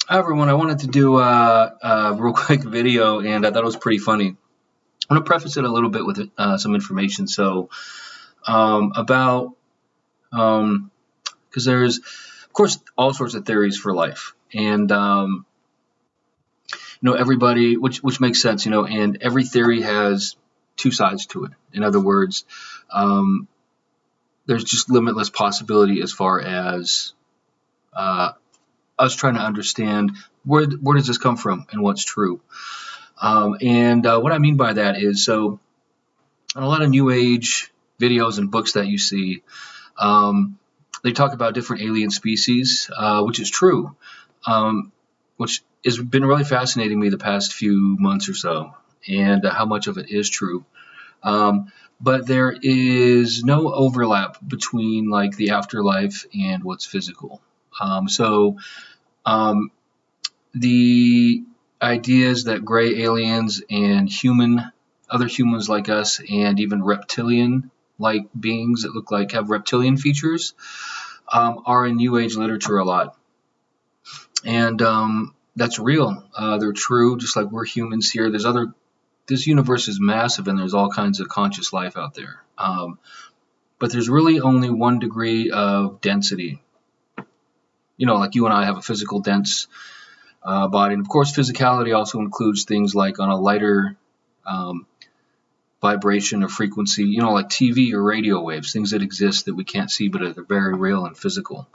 Hi everyone, I wanted to do a real quick video, and I thought it was pretty funny. I'm going to preface it a little bit with some information. So about because there's of course all sorts of theories for life, and everybody, which makes sense, and every theory has two sides to it. In other words, um, there's just limitless possibility as far as uh, us trying to understand where does this come from and what's true. And what I mean by that is, so in a lot of New Age videos and books that you see, they talk about different alien species, which is true, which has been really fascinating me the past few months or so, and how much of it is true. But there is no overlap between like the afterlife and what's physical. So um, the ideas that gray aliens and other humans like us, and even reptilian like beings that look like have reptilian features, are in New Age literature a lot. And that's real. They're true, just like we're humans here. This universe is massive, and there's all kinds of conscious life out there. But there's really only one degree of density. Like you and I have a physical dense body. And of course, physicality also includes things like on a lighter um, vibration or frequency, like TV or radio waves, things that exist that we can't see but are very real and physical.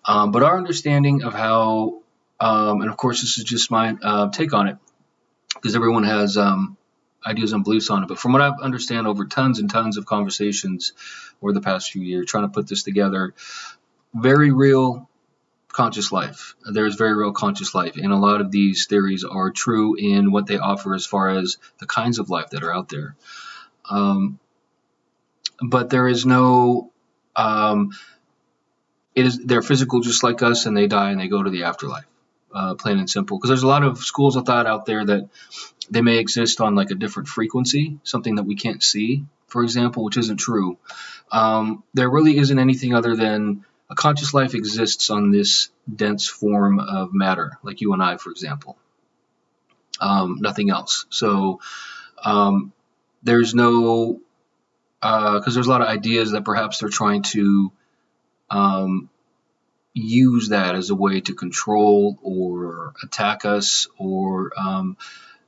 But our understanding of how, and of course, this is just my take on it, because everyone has ideas and beliefs on it. But from what I understand over tons and tons of conversations over the past few years, trying to put this together, very real conscious life. There's very real conscious life, and a lot of these theories are true in what they offer as far as the kinds of life that are out there. But there is no, they're physical just like us, and they die and they go to the afterlife, plain and simple. Because there's a lot of schools of thought out there that they may exist on like a different frequency, something that we can't see, for example, which isn't true. There really isn't anything other than a conscious life exists on this dense form of matter, like you and I, for example. Nothing else. So there's no, because there's a lot of ideas that perhaps they're trying to use that as a way to control or attack us, or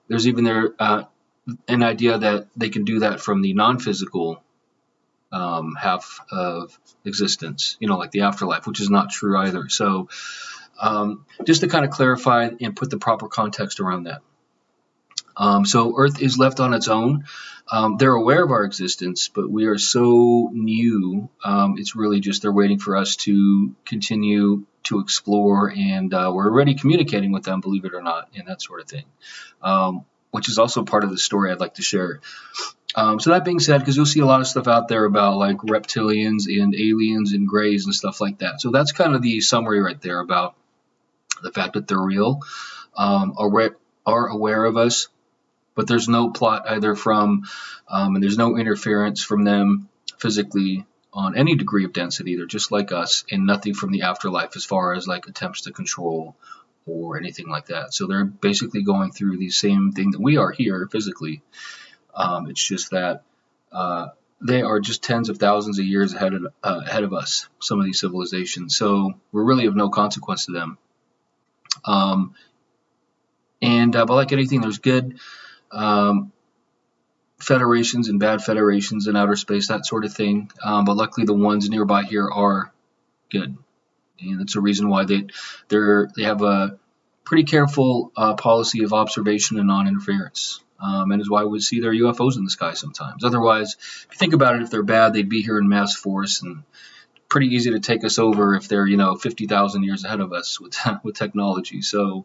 there's even an idea that they can do that from the non-physical half of existence, like the afterlife, which is not true either. So just to kind of clarify and put the proper context around that. So Earth is left on its own. They're aware of our existence, but we are so new, it's really just they're waiting for us to continue to explore, and we're already communicating with them, believe it or not, and that sort of thing, which is also part of the story I'd like to share. So that being said, because you'll see a lot of stuff out there about like reptilians and aliens and grays and stuff like that. So that's kind of the summary right there about the fact that they're real, are aware of us, but there's no plot either from, and there's no interference from them physically on any degree of density. They're just like us, and nothing from the afterlife as far as like attempts to control or anything like that. So they're basically going through the same thing that we are here physically. It's just that they are just tens of thousands of years ahead of us, some of these civilizations. So we're really of no consequence to them. But like anything, there's good federations and bad federations in outer space, that sort of thing. But luckily, the ones nearby here are good, and that's a reason why they have a pretty careful policy of observation and non-interference. And is why we see their UFOs in the sky sometimes. Otherwise, if you think about it, if they're bad, they'd be here in mass force, and pretty easy to take us over if they're 50,000 years ahead of us with technology. So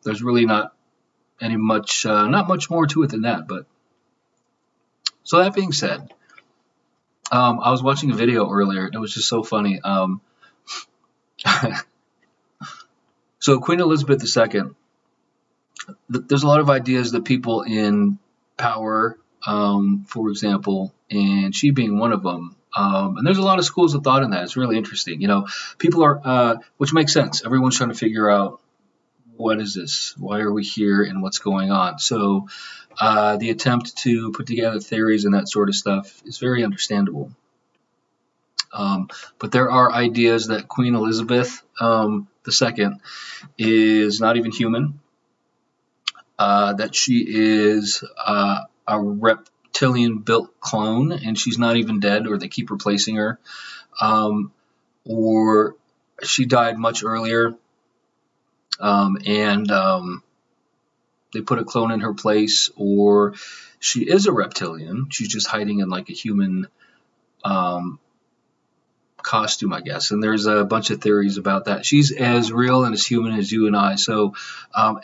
there's really not much more to it than that. But so that being said, I was watching a video earlier, and it was just so funny. So Queen Elizabeth II. There's a lot of ideas that people in power, for example, and she being one of them, and there's a lot of schools of thought in that. It's really interesting. People are, which makes sense. Everyone's trying to figure out what is this? Why are we here, and what's going on? So the attempt to put together theories and that sort of stuff is very understandable. But there are ideas that Queen Elizabeth II is not even human, that she is a reptilian-built clone, and she's not even dead, or they keep replacing her, or she died much earlier, and they put a clone in her place, or she is a reptilian. She's just hiding in like a human costume, I guess. And there's a bunch of theories about that. She's as real and as human as you and I. So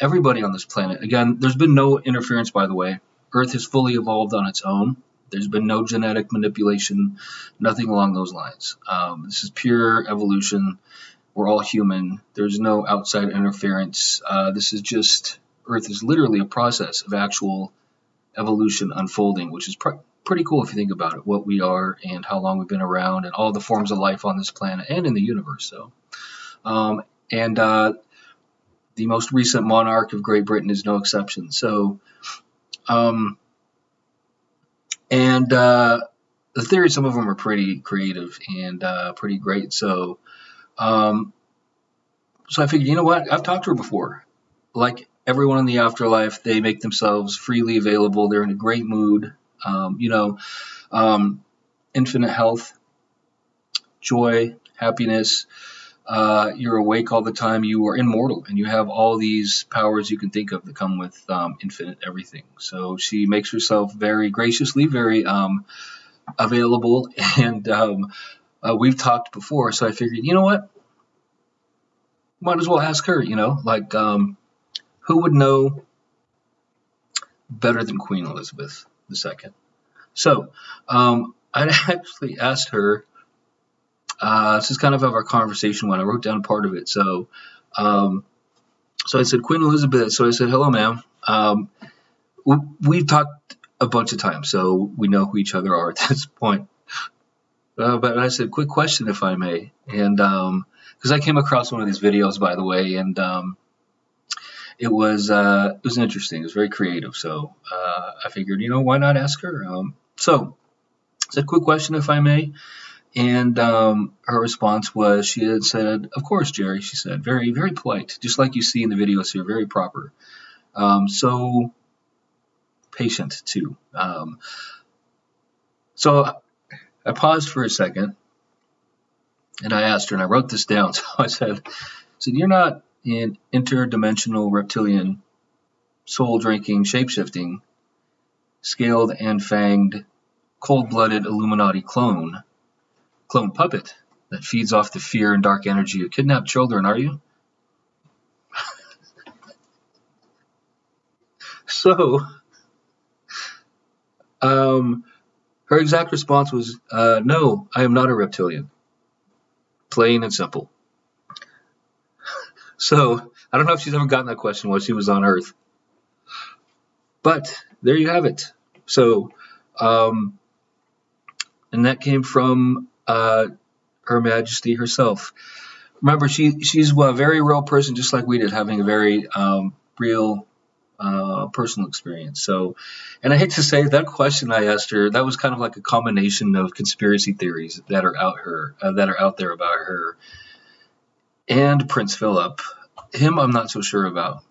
everybody on this planet, again, there's been no interference, by the way. Earth has fully evolved on its own. There's been no genetic manipulation, nothing along those lines. This is pure evolution. We're all human. There's no outside interference. This is just, Earth is literally a process of actual evolution unfolding, which is pretty cool if you think about it, what we are and how long we've been around and all the forms of life on this planet and in the universe. So, the most recent monarch of Great Britain is no exception. So, the theories, some of them are pretty creative and pretty great. So, so I figured, you know what? I've talked to her before. Like everyone in the afterlife, they make themselves freely available. They're in a great mood. Infinite health, joy, happiness. You're awake all the time. You are immortal, and you have all these powers you can think of that come with infinite everything. So she makes herself very graciously, very available, and we've talked before. So I figured, you know what? Might as well ask her. Like who would know better than Queen Elizabeth II? So I actually asked her. This is kind of how our conversation went. I wrote down part of it. So I said, Queen Elizabeth. So I said, hello, ma'am. We've talked a bunch of times, so we know who each other are at this point. But I said, quick question, if I may. And because I came across one of these videos, by the way, and it was interesting. It was very creative. So I figured, why not ask her? So I said, quick question, if I may. And her response was, she had said, of course, Jerry, she said, very, very polite, just like you see in the videos here, very proper. So patient, too. So I paused for a second, and I asked her, and I wrote this down. So I said, you're not an interdimensional reptilian, soul-drinking, shape-shifting, scaled and fanged, cold-blooded Illuminati clone puppet that feeds off the fear and dark energy of kidnapped children, are you? So, her exact response was, no, I am not a reptilian. Plain and simple. So, I don't know if she's ever gotten that question while she was on Earth. But, there you have it. So, and that came from Her Majesty herself. Remember, she's a very real person, just like we did, having a very real personal experience. So, and I hate to say, that question I asked her, that was kind of like a combination of conspiracy theories that are out there about her and Prince Philip. Him, I'm not so sure about.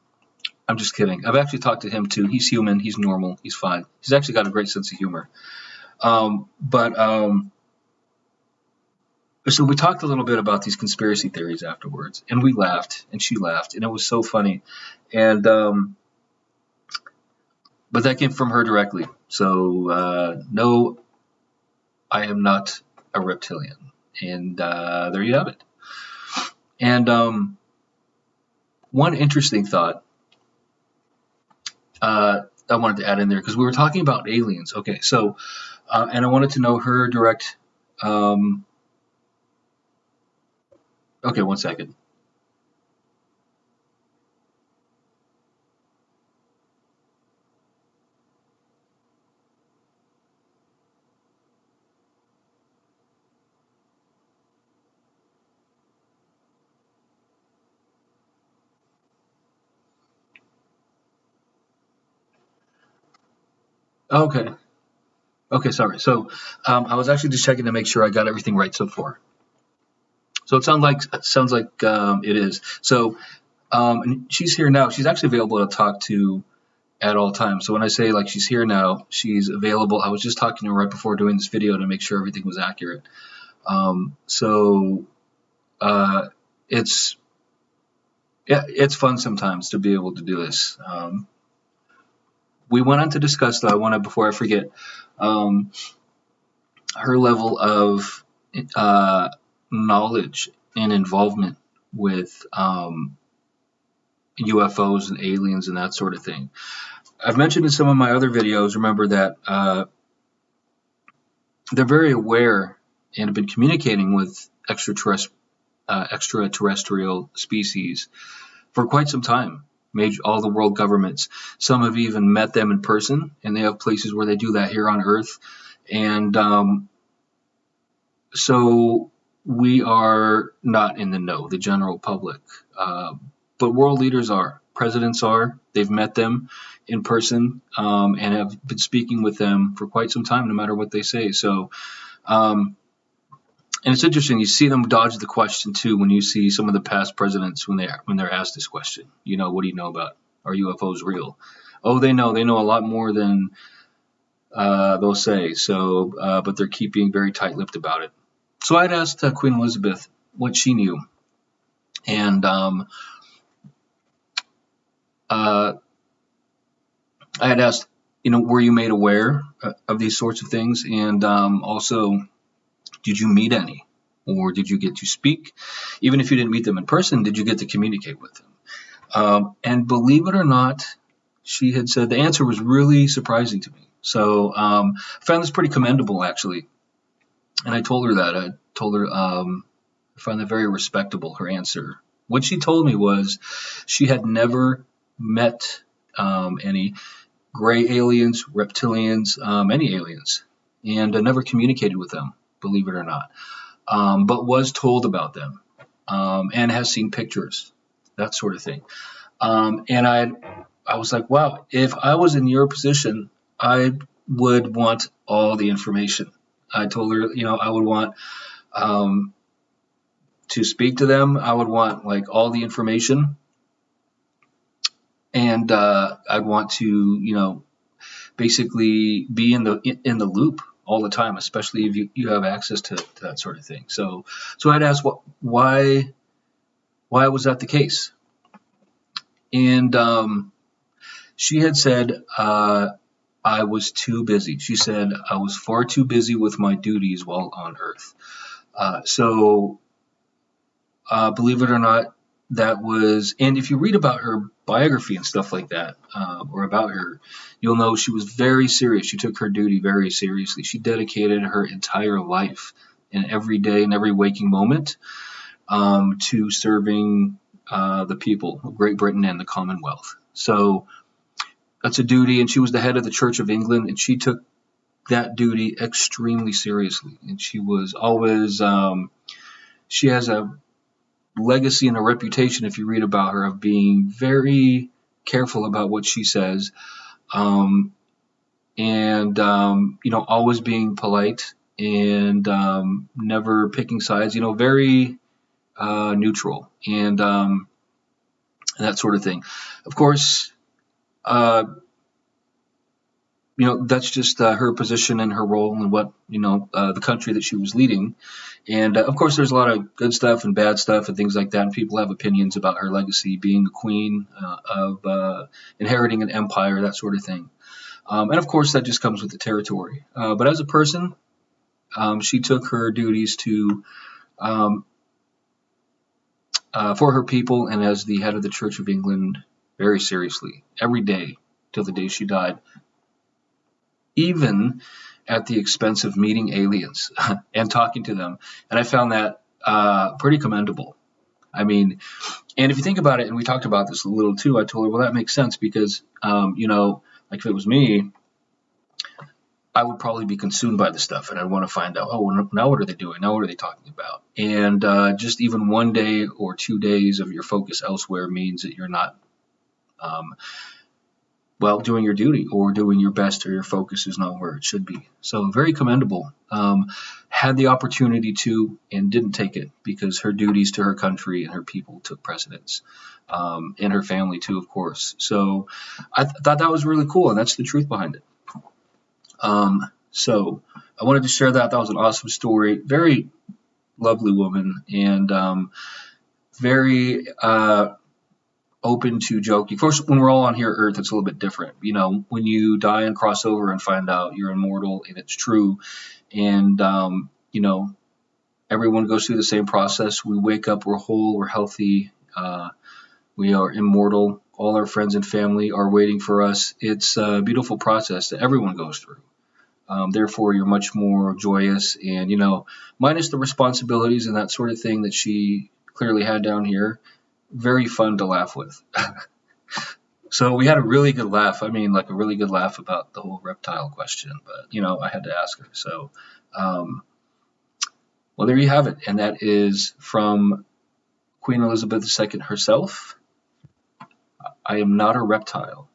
I'm just kidding. I've actually talked to him too. He's human. He's normal. He's fine. He's actually got a great sense of humor. So we talked a little bit about these conspiracy theories afterwards, and we laughed, and she laughed, and it was so funny. And but that came from her directly. So no, I am not a reptilian, and there you have it. And one interesting thought I wanted to add in there, because we were talking about aliens. Okay, so and I wanted to know her direct. Okay, one second. Okay. Okay, sorry. So I was actually just checking to make sure I got everything right so far. So it sounds like it is. So and she's here now. She's actually available to talk to at all times. So when I say like she's here now, she's available. I was just talking to her right before doing this video to make sure everything was accurate. So it's yeah, it's fun sometimes to be able to do this. We went on to discuss, though, I want to, before I forget, um, her level of uh, knowledge and involvement with UFOs and aliens and that sort of thing. I've mentioned in some of my other videos, remember that they're very aware and have been communicating with extraterrestrial species for quite some time. All the world governments. Some have even met them in person, and they have places where they do that here on Earth. And so we are not in the know, the general public. But world leaders are. Presidents are. They've met them in person and have been speaking with them for quite some time, no matter what they say. So, and it's interesting. You see them dodge the question too when you see some of the past presidents when they're asked this question. What do you know about, are UFOs real? Oh, they know. They know a lot more than they'll say. So, but they're keeping very tight-lipped about it. So I'd asked Queen Elizabeth what she knew, and I had asked, were you made aware of these sorts of things, and also, did you meet any, or did you get to speak? Even if you didn't meet them in person, did you get to communicate with them? And believe it or not, she had said the answer was really surprising to me. So I found this pretty commendable, actually. And I told her that. I told her I found that very respectable, her answer. What she told me was she had never met any gray aliens, reptilians, any aliens, and never communicated with them, believe it or not, but was told about them and has seen pictures, that sort of thing. And I was like, wow, if I was in your position, I would want all the information. I told her, I would want to speak to them. I would want like all the information, and I'd want to, basically be in the loop all the time, especially if you have access to that sort of thing. So I'd ask why was that the case? And she had said I was too busy. She said I was far too busy with my duties while on Earth. So believe it or not, that was, and if you read about her biography and stuff like that, or about her, you'll know she was very serious. She took her duty very seriously. She dedicated her entire life and every day and every waking moment to serving the people of Great Britain and the Commonwealth. So that's a duty, and she was the head of the Church of England, and she took that duty extremely seriously. And she was always, she has a legacy and a reputation, if you read about her, of being very careful about what she says, and always being polite and never picking sides. Very neutral and that sort of thing. Of course, that's just her position and her role and what the country that she was leading. And of course, there's a lot of good stuff and bad stuff and things like that. And people have opinions about her legacy, being a queen, of inheriting an empire, that sort of thing. And of course, that just comes with the territory. But as a person, she took her duties for her people and as the head of the Church of England very seriously, every day till the day she died, even at the expense of meeting aliens and talking to them. And I found that pretty commendable. I mean, and if you think about it, and we talked about this a little too, I told her, well, that makes sense because, like if it was me, I would probably be consumed by the stuff and I'd want to find out, oh, now what are they doing? Now what are they talking about? And just even 1 day or 2 days of your focus elsewhere means that you're not well, doing your duty or doing your best, or your focus is not where it should be. So very commendable. Had the opportunity to and didn't take it because her duties to her country and her people took precedence, and her family too, of course. So I thought that was really cool, and that's the truth behind it. So I wanted to share that. That was an awesome story. Very lovely woman, and very open to joking. Of course, when we're all on here Earth, it's a little bit different. You know, when you die and cross over and find out you're immortal and it's true, and you know, everyone goes through the same process. We wake up, we're whole, we're healthy, we are immortal. All our friends and family are waiting for us. It's a beautiful process that everyone goes through. Therefore, you're much more joyous, and you know, minus the responsibilities and that sort of thing that she clearly had down here. Very fun to laugh with. So we had a really good laugh. I mean, like a really good laugh about the whole reptile question. But you know, I had to ask her. So, well, there you have it, and that is from Queen Elizabeth II herself. I am not a reptile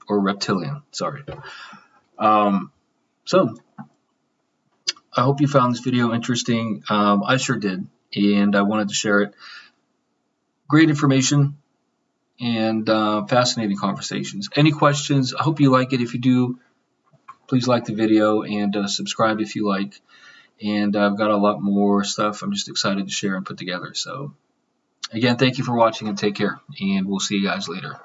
or reptilian. Sorry. So I hope you found this video interesting. I sure did, and I wanted to share it. Great information and fascinating conversations. Any questions? I hope you like it. If you do, please like the video and subscribe if you like. And I've got a lot more stuff I'm just excited to share and put together. So again, thank you for watching and take care. And we'll see you guys later.